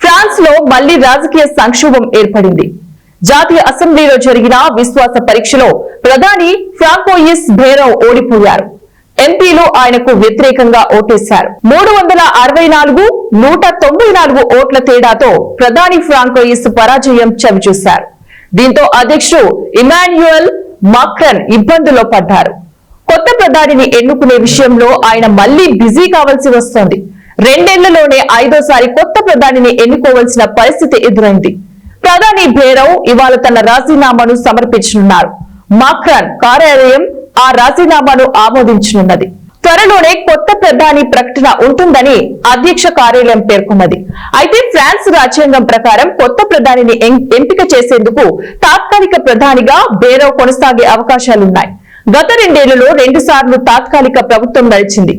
France లో మళ్లీ రాజకీయ సంక్షోభం ఏర్పడింది. జాతీయ అసెంబ్లీలో జరిగిన విశ్వాస పరీక్షలో ప్రధాని ఫ్రాంకోయిస్ బేరౌ ఓడిపోయారు. ఎంపీలు ఆయనకు వ్యతిరేకంగా ఓటేశారు. 364-194 ఓట్ల తేడాతో ప్రధాని ఫ్రాంకోయిస్ పరాజయం చవిచూశారు. దీంతో అధ్యక్షుడు ఇమాన్యుయల్ మాక్రాన్ ఇబ్బందుల్లో పడ్డారు. కొత్త ప్రధానిని ఎన్నుకునే విషయంలో ఆయన మళ్లీ బిజీ కావాల్సి వస్తోంది. 2 ఏళ్లలోనే 5వ సారి కొత్త ప్రధానిని ఎన్నుకోవాల్సిన పరిస్థితి ఎదురైంది. ప్రధాని బేరౌ ఇవాళ తన రాజీనామాను సమర్పించనున్నారు. మాక్రాన్ కార్యాలయం ఆ రాజీనామాను ఆమోదించనున్నది. త్వరలోనే కొత్త ప్రధాని ప్రకటన ఉంటుందని అధ్యక్ష కార్యాలయం పేర్కొన్నది. అయితే ఫ్రాన్స్ రాజ్యాంగం ప్రకారం కొత్త ప్రధానిని ఎంపిక చేసేందుకు తాత్కాలిక ప్రధానిగా బేరౌ కొనసాగే అవకాశాలున్నాయి. గత 2 ఏళ్లలో 2 సార్లు తాత్కాలిక ప్రభుత్వం నడిచింది.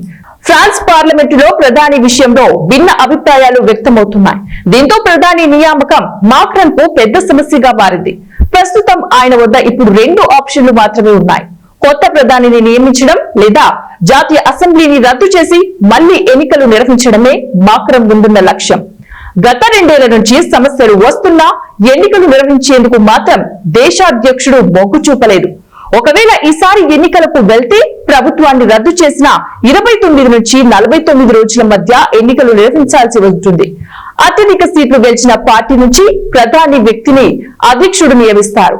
ఫ్రాన్స్ పార్లమెంటులో ప్రధాని విషయంలో భిన్న అభిప్రాయాలు వ్యక్తమవుతున్నాయి. దీంతో ప్రధాని నియామకం మాక్రాన్ కు పెద్ద సమస్యగా మారింది. ప్రస్తుతం ఆయన వద్ద ఇప్పుడు 2 ఆప్షన్లు మాత్రమే ఉన్నాయి. కొత్త ప్రధానిని నియమించడం లేదా జాతీయ అసెంబ్లీని రద్దు చేసి మళ్లీ ఎన్నికలు నిర్వహించడమే మాక్రాన్ ముందున్న లక్ష్యం. గత 2 ఏళ్ల నుంచి సమస్యలు వస్తున్నా ఎన్నికలు నిర్వహించేందుకు మాత్రం దేశాధ్యక్షుడు మొగ్గు చూపలేదు. ఒకవేళ ఈసారి ఎన్నికలకు వెళ్తే ప్రభుత్వాన్ని రద్దు చేసిన 29 నుంచి 49 రోజుల మధ్య ఎన్నికలు నిర్వహించాల్సి ఉంటుంది. అత్యధిక సీట్లు గెలిచిన పార్టీ నుంచి ప్రధాని వ్యక్తిని అధ్యక్షుడు నియమిస్తారు.